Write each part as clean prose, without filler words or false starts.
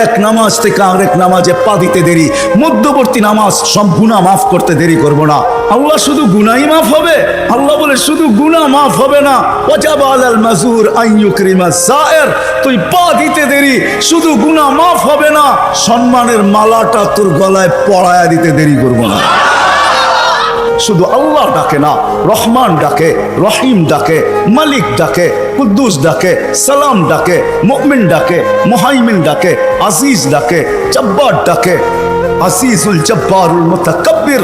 এক নামাজ থেকে আরেক নামাজে পা দিতে দেরি, মধ্যবর্তী নামাজ সব গুনাহ মাফ করতে দেরি করব না। আল্লাহ শুধু গুনাহই মাফ হবে? আল্লাহ বলে শুধু গুনাহ মাফ হবে না, ওয়াজাবা আলাল মাজুর আন ইউকরিমা যায়ের, তুই পা দিতে দেরি, শুধু গুনাহ মাফ হবে না, সম্মানের মালাটা তোর গলায় পরায়া দিতে দেরি করব না। শুধু আল্লাহ ডাকে না, রহমান ডাকে, রহিম ডাকে, মালিক ডাকে, কুদ্দুস ডাকে, সালাম ডাকে, মুমিন ডাকে, মুহাইমিন ডাকে, আজিজ ডাকে, জব্বার ডাকে, আজিজুল জব্বারুল মুতাকাব্বির,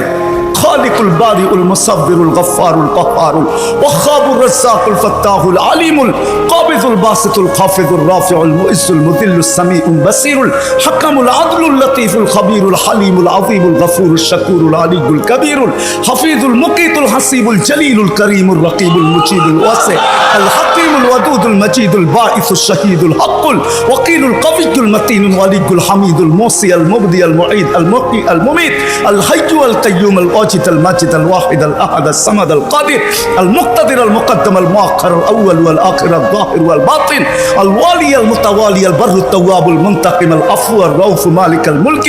খালিকুল বারিউল মুসাব্বিরুল গফফারুল কহ্হারুল ওয়াহাবুর রাজ্জাকুল ফাত্তাহুল আলিমুল কাবিদুল বাসিতুল খাফিদুর রাফিউল মুইজ্জুল মুদিল্লুস সামিউল বাসিরুল হাকামুল আদলুল লতীফুল খবীরুল হালিমুল আযীমুল গফুরুশ শাকুরুল আলিয়ুল কবীরুল হাফিজুল মুকিতুল হাসিবুল জলিলুল করিমুল রকিবুল মুজিবুল ওয়াসি আল হাকিমুল ওয়াদুদুল মজিদুল বাঈসুশ শাহীদুল হকুল ওয়াকিলুল কবিয়ুল মতিনুল ওয়ালিয়ুল হামিদুল মুসি আল মুবদি আল মুঈদ আল মুহয়ি আল মুমীত আল হাইয়্যু আল কাইয়্যুম আল المجيد الواحد الأحد الصمد القادر المقتدر المقدم المؤخر الأول والآخر الظاهر والباطن الوالي المتوالي البر التواب المنتقم العفو الرؤوف مالك الملك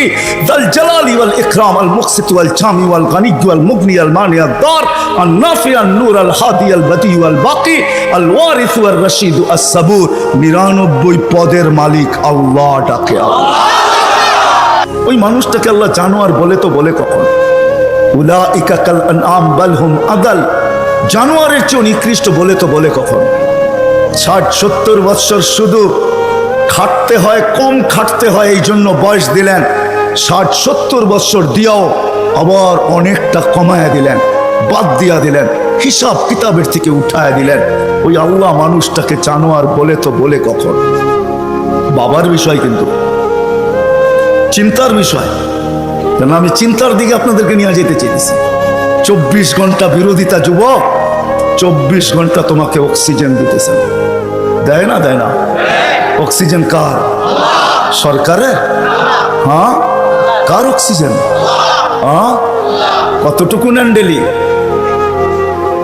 ذا الجلال والإكرام المقسط والجامع والغني والمغني المانع الضار النافع النور الهادي البديع والباقي الوارث والرشيد الصبور 99 পদের মালিক আল্লাহ ডাকে। ওই মানুষটাকে আল্লাহ জানোয়ার বলে তো বলে কখন? উলাইকা কাল আনআম বাল হুম আদাল, জানোয়ারের চেয়ে নিকৃষ্ট বলে তো বলে কখন? 60-70 বছর শুধু খাটতে হয়, কম খাটতে হয়, এই জন্য বয়স দিলেন। 60-70 বছর দিয়াও আবার অনেকটা কমায়া দিলেন, বাদ দিয়া দিলেন, হিসাব কিতাবের থেকে উঠায়া দিলেন। ওই আল্লাহ মানুষটাকে জানোয়ার বলে তো বলে কখন? বাবার বিষয়, কিন্তু চিন্তার বিষয়। কেন আমি চিন্তার দিকে আপনাদেরকে নিয়ে যেতে চেয়েছি। 24 ঘন্টা বিরোধিতা যুবক, 24 ঘন্টা তোমাকে অক্সিজেন দিতেছে, দেয় না? দেয় না? অক্সিজেন কার? সরকারের? হ্যাঁ, কার অক্সিজেন? হ্যাঁ, কতটুকু নেন ডেলি?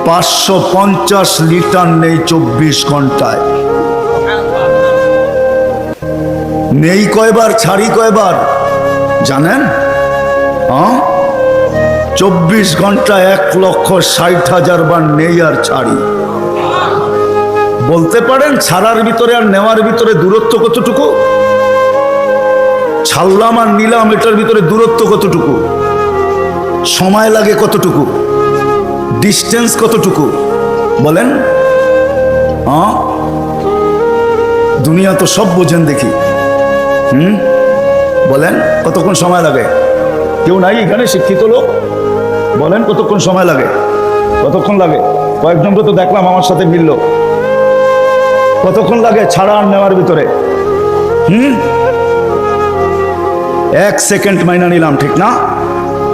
550 লিটার নেই 24 ঘন্টায়। নেই কয়বার, ছাড়ি কয়বার জানেন? 24 ঘন্টা 1,60,000 বার নেই আর ছাড়ি। বলতে পারেন ছাড়ার ভিতরে আর নেওয়ার ভিতরে দূরত্ব কতটুকু? ছাড়লাম আর নিলাম, এটার ভিতরে দূরত্ব কতটুকু? সময় লাগে কতটুকু? ডিস্টেন্স কতটুকু? বলেন। দুনিয়া তো সব বোঝেন দেখি। বলেন কতক্ষণ সময় লাগে? কেউ নাই এখানে শিক্ষিত লোক? বলেন কতক্ষণ সময় লাগে? কতক্ষণ লাগে? কয়েকজনকে তো দেখলাম আমার সাথে মিলল। কতক্ষণ লাগে ছাড়া আর নেওয়ার ভিতরে? 1 সেকেন্ড মাইনা নিলাম, ঠিক না?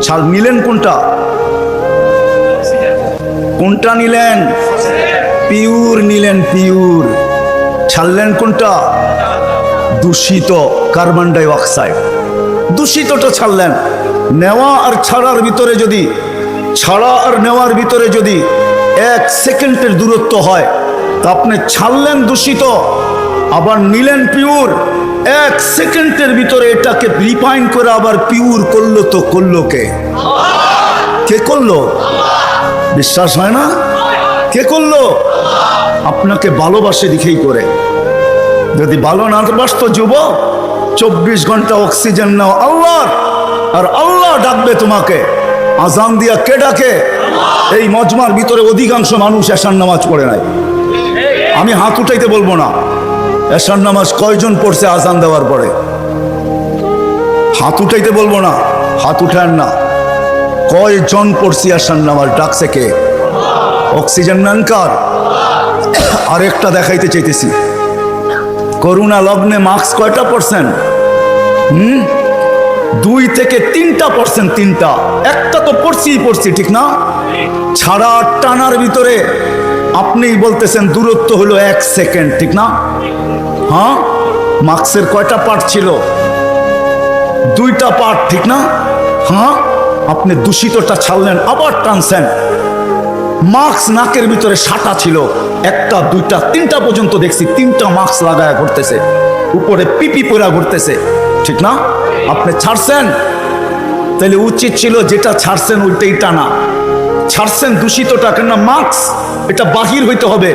ছাড় নিলেন কোনটা? কোনটা নিলেন? পিওর নিলেন, পিওর। ছাড়লেন কোনটা? দূষিত কার্বন ডাই অক্সাইড, দূষিতটা ছাড়লেন। নেওয়া আর ছাড়ার ভিতরে যদি, ছাড়া আর নেওয়ার ভিতরে যদি 1 সেকেন্ডের দূরত্ব হয়, তা আপনি ছাড়লেন দূষিত, আবার নিলেন পিওর। 1 সেকেন্ডের ভিতরে এটাকে রিফাইন করে আবার পিওর করলো, তো করলো কে? কে করলো? বিশ্বাস হয় না? কে করলো? আপনাকে ভালোবাসে দেখেই করে। যদি ভালো না বাসতো যুবক, 24 ঘন্টা অক্সিজেন নাও আল্লাহর, আর আল্লাহ ডাকবে তোমাকে। আজান দিয়া কে ডাকে? এই মজমার ভিতরে অধিকাংশ মানুষ এশার নামাজ পড়ে নাই। আমি হাত উঠাইতে বলবো না, এশার নামাজ কয়জন পড়ছে আজান দেওয়ার পরে? হাত উঠাইতে বলবো না, হাত উঠান না। কয়জন পড়ছি এশার নামাজ? ডাকছে কে? অক্সিজেন নেন কার? আরেকটা দেখাইতে চাইতেছি। করোনা লগ্নে মাস্ক কয়টা পার্সেন্ট? 2 থেকে 3%। 3টা, একটা তো পড়ছি, ঠিক না? ছাড়া টানার ভিতরে আপনি বলতেছেন দূরত্ব হলো 1 সেকেন্ড, ঠিক না? হ্যাঁ, মাস্কের কয়টা পার্ট ছিল? 2টা পার্ট, ঠিক না? হ্যাঁ, আপনি দূষিতটা ছাড়লেন, আবার টানছেন। মাস্ক নাকের ভিতরে 7টা ছিল, 1টা 2টা 3টা পর্যন্ত দেখছি 3টা মাস্ক লাগায় করতেছে। উপরে পিপি পোড়া ঘুরতেছে, ঠিক না? আপনি ছাড়ছেন, তাহলে উচিত ছিল যেটা ছাড়ছেন ওইটাই টানা। ছাড়ছেন দূষিতটা, কেন মাস্ক এটা বাহির হইতে হবে।